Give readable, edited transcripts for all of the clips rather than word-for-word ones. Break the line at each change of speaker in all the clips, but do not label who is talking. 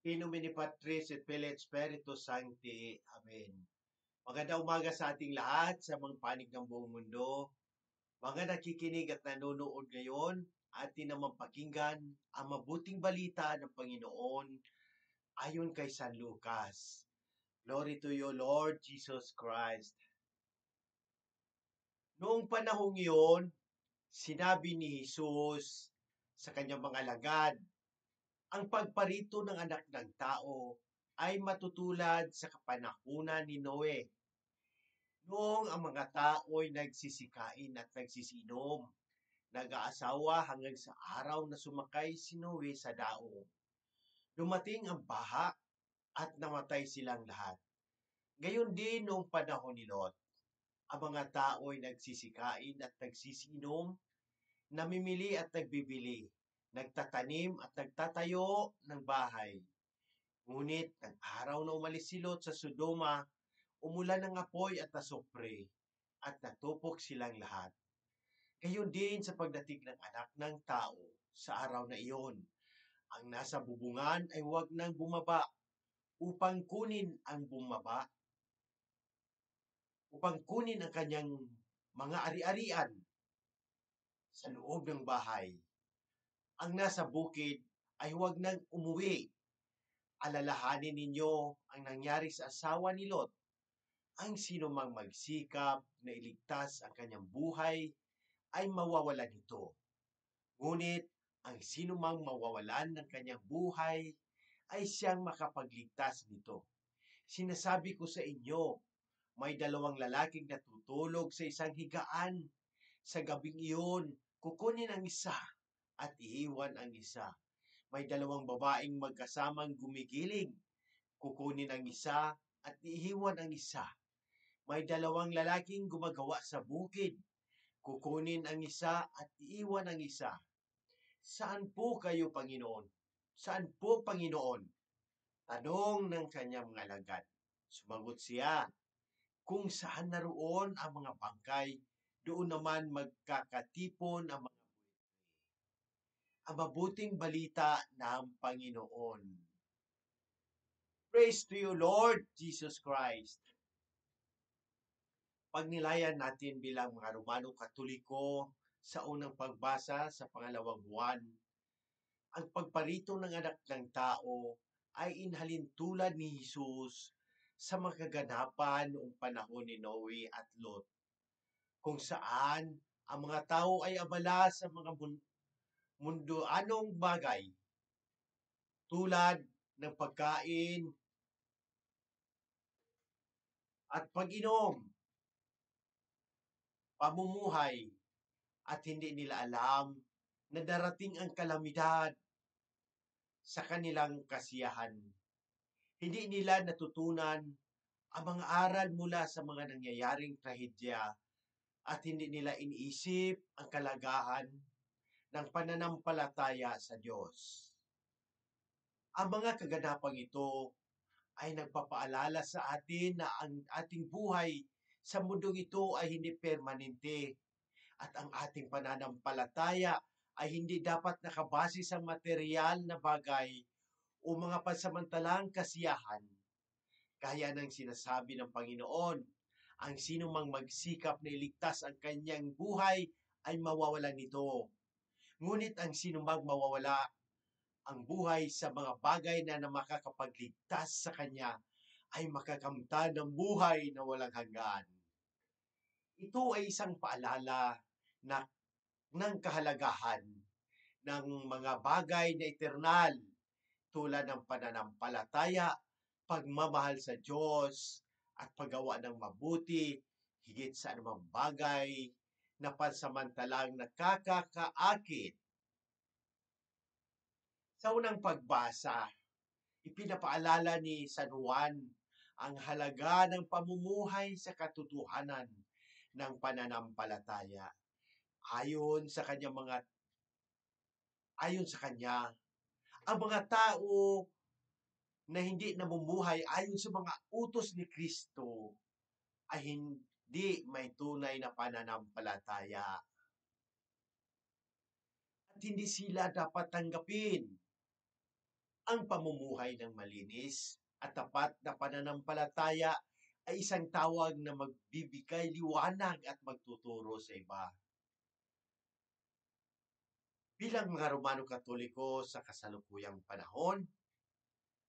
In nomine Patris et Filii et Spiritus Sancti. Amen. Magandang umaga sa ating lahat sa mga panig ng buong mundo. Mga nakikinig at nanonood ngayon, atin naman pakinggan ang mabuting balita ng Panginoon ayon kay San Lucas. Glory to you, Lord Jesus Christ. Noong panahong iyon, sinabi ni Jesus sa kanyang mga alagad, ang pagparito ng anak ng tao ay matutulad sa kapanahunan ni Noe. Noong ang mga tao'y nagsisikain at nagsisinom, nag-aasawa hanggang sa araw na sumakay si Noe sa daong. Dumating ang baha at namatay silang lahat. Gayon din noong panahon ni Lot, ang mga tao'y nagsisikain at nagsisinom, namimili at nagbibili, nagtatanim at nagtatayo ng bahay. Ngunit ng araw na umalis si Lot sa Sodoma, umulan ng apoy at asupre at natupok silang lahat. Gayon din sa pagdating ng anak ng tao sa araw na iyon. Ang nasa bubungan ay huwag nang bumaba upang kunin ang kanyang mga ari-arian sa loob ng bahay. Ang nasa bukid ay huwag nang umuwi. Alalahanin ninyo ang nangyari sa asawa ni Lot. Ang sino mang magsikap na iligtas ang kanyang buhay ay mawawalan nito. Ngunit ang sino mang mawawalan ng kanyang buhay ay siyang makapagligtas nito. Sinasabi ko sa inyo, may dalawang lalaking natutulog sa isang higaan. Sa gabing iyon, kukunin ang isa at iiwan ang isa. May dalawang babaeng magkasamang gumigiling. Kukunin ang isa at iiwan ang isa. May dalawang lalaking gumagawa sa bukid. Kukunin ang isa at iiwan ang isa. Saan po kayo, Panginoon? Saan po, Panginoon? Tanong ng kanyang mga alagad. Sumagot siya, kung saan naroon ang mga bangkay, doon naman magkakatipon ang mga buhay. Ang mabuting balita ng Panginoon. Praise to you, Lord Jesus Christ. Pagnilayan natin bilang mga Romano Katoliko sa unang pagbasa sa pangalawang buwan, ang pagparito ng anak ng tao ay inhalin tulad ni Jesus sa makaganapan noong panahon ni Noe at Lot, kung saan ang mga tao ay abala sa mga mundoanong bagay tulad ng pagkain at pag-inom, pamumuhay, at hindi nila alam na darating ang kalamidad sa kanilang kasiyahan. Hindi nila natutunan ang mga aral mula sa mga nangyayaring trahedya at hindi nila iniisip ang kalagahan ng pananampalataya sa Diyos. Ang mga kaganapang ito ay nagpapaalala sa atin na ang ating buhay sa mundong ito ay hindi permanente at ang ating pananampalataya ay hindi dapat nakabase sa material na bagay o mga pansamantalang kasiyahan. Kaya ng sinasabi ng Panginoon, ang sino mang magsikap na iligtas ang kanyang buhay ay mawawalan nito. Ngunit ang sino mang mawawala ang buhay sa mga bagay na makakapagligtas sa kanya ay makakamtan ng buhay na walang hanggan. Ito ay isang paalala na ng kahalagahan ng mga bagay na eternal tulad ng pananampalataya, pagmamahal sa Diyos, at paggawa ng mabuti higit sa anumang bagay na pansamantalang nakakakaakit. Sa unang pagbasa, ipinapaalala ni San Juan ang halaga ng pamumuhay sa katotohanan ng pananampalataya. Ayon sa kanya, ang mga tao na hindi namumuhay ayon sa mga utos ni Kristo ay hindi may tunay na pananampalataya. At hindi sila dapat tanggapin. Ang pamumuhay ng malinis at tapat na pananampalataya ay isang tawag na magbibigay liwanag at magtuturo sa iba. Bilang mga Romano Katoliko sa kasalukuyang panahon,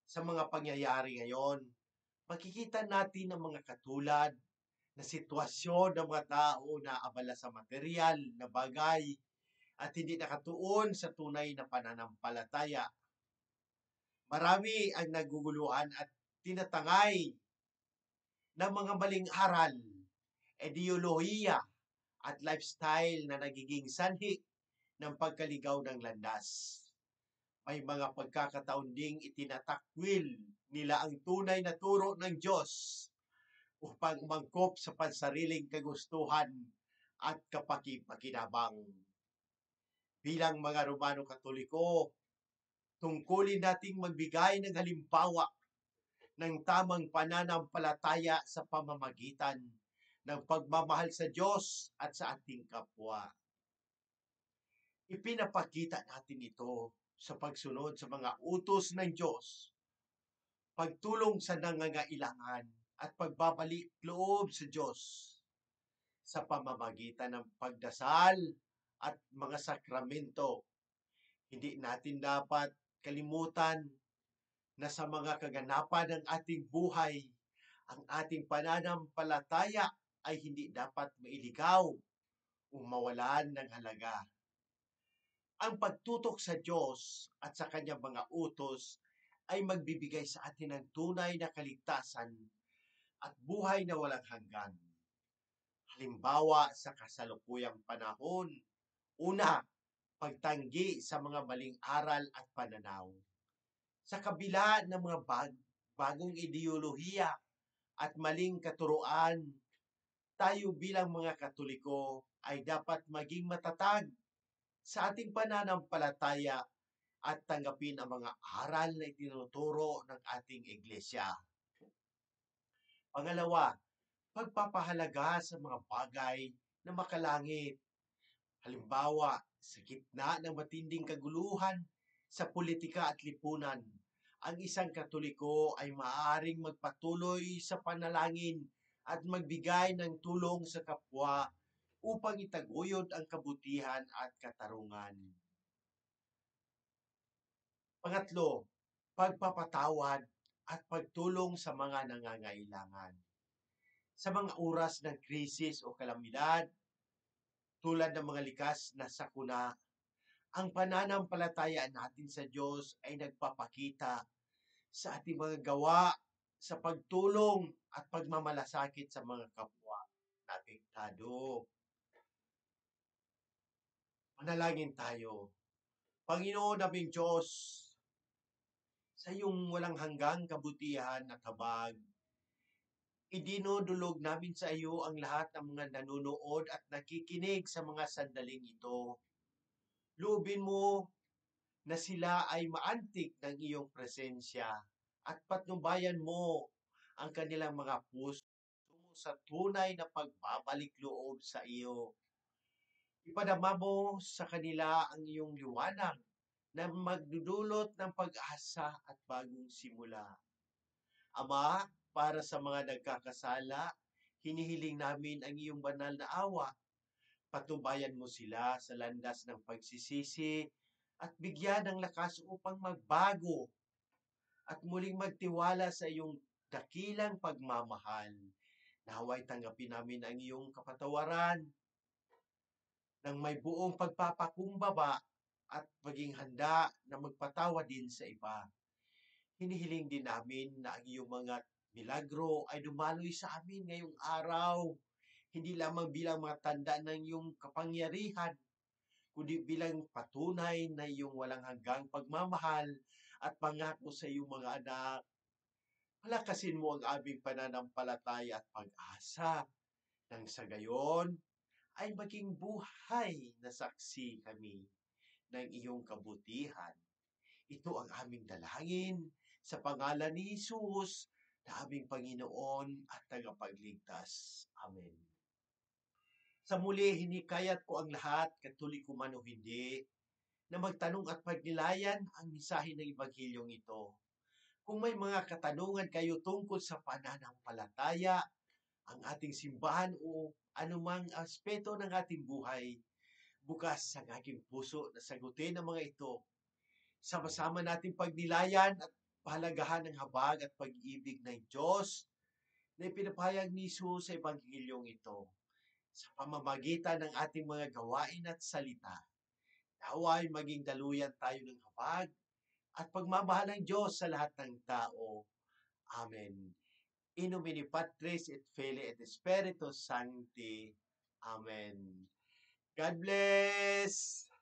sa mga pangyayari ngayon, makikita natin ang mga katulad na sitwasyon ng mga tao na abala sa material na bagay at hindi nakatuon sa tunay na pananampalataya. Marami ang naguguluhan at tinatangay ng mga maling aral, ideolohiya at lifestyle na nagiging sanhi ng pagkaligaw ng landas. May mga pagkakataon ding itinatakwil nila ang tunay na turo ng Diyos upang umangkop sa pansariling kagustuhan at kapaki-pakinabang. Bilang mga Romano Katoliko, tungkulin nating magbigay ng halimbawa ng tamang pananampalataya sa pamamagitan ng pagmamahal sa Diyos at sa ating kapwa. Ipinapakita natin ito sa pagsunod sa mga utos ng Diyos, pagtulong sa nangangailangan at pagbabalik loob sa Diyos sa pamamagitan ng pagdasal at mga sakramento. Hindi natin dapat kalimutan na sa mga kaganapan ng ating buhay, ang ating pananampalataya ay hindi dapat mailigaw o mawalan ng halaga. Ang pagtutok sa Diyos at sa kanyang mga utos ay magbibigay sa atin ng tunay na kaligtasan at buhay na walang hanggan. Halimbawa sa kasalukuyang panahon, una, pagtanggi sa mga maling aral at pananaw. Sa kabila ng mga bagong ideolohiya at maling katuruan, tayo bilang mga Katoliko ay dapat maging matatag sa ating pananampalataya at tanggapin ang mga aral na itinuturo ng ating iglesia. Pangalawa, pagpapahalaga sa mga bagay na makalangit. Halimbawa, sa gitna ng matinding kaguluhan sa politika at lipunan, ang isang Katoliko ay maaaring magpatuloy sa panalangin at magbigay ng tulong sa kapwa upang itaguyod ang kabutihan at katarungan. Pangatlo, pagpapatawad at pagtulong sa mga nangangailangan. Sa mga oras ng krisis o kalamidad, tulad ng mga likas na sakuna, ang pananampalataya natin sa Diyos ay nagpapakita sa ating mga gawa sa pagtulong at pagmamalasakit sa mga kapwa na apektado. Manalangin tayo. Panginoon naming Diyos, sa iyong walang hanggang kabutihan at habag, idinudulog namin sa iyo ang lahat ng mga nanonood at nakikinig sa mga sandaling ito. Loobin mo na sila ay maantig ng iyong presensya at patnubayan mo ang kanilang mga puso sa tunay na pagbabalik loob sa iyo. Ipadama mo sa kanila ang iyong liwanag na magdudulot ng pag-asa at bagong simula. Ama, para sa mga nagkakasala, hinihiling namin ang iyong banal na awa. Patnubayan mo sila sa landas ng pagsisisi at bigyan ng lakas upang magbago at muling magtiwala sa iyong dakilang pagmamahal. Naway tanggapin namin ang iyong kapatawaran ng may buong pagpapakumbaba at maging handa na magpatawa din sa iba. Hinihiling din namin na ang iyong mga milagro ay dumaloy sa amin ngayong araw, hindi lamang bilang mga tanda ng iyong kapangyarihan, kundi bilang patunay na iyong walang hanggang pagmamahal at pangako sa iyong mga anak. Palakasin mo ang aming pananampalataya at pag-asa nang sa gayon ay maging buhay na saksi kami ng iyong kabutihan. Ito ang aming dalangin sa pangalan ni Jesus na aming Panginoon at tagapagligtas. Amen. Sa muli, hinikayat ko ang lahat, Katoliko man o hindi, na magtanong at pagnilayan ang mensahe ng Ebanghilyong ito. Kung may mga katanungan kayo tungkol sa pananampalataya, ang ating simbahan o anumang aspeto ng ating buhay, bukas ang aking puso na sagutin ang mga ito. Sama-sama natin pagnilayan at pahalagahan ang habag at pag-ibig ng Diyos na ipinapahayag ni Jesus sa Ebanghilyong ito sa pamamagitan ng ating mga gawain at salita. Naway maging daluyan tayo ng habag at pagmamahal ng Diyos sa lahat ng tao. Amen. In nomine Patris et Filii et Spiritus Sancti. Amen. God bless!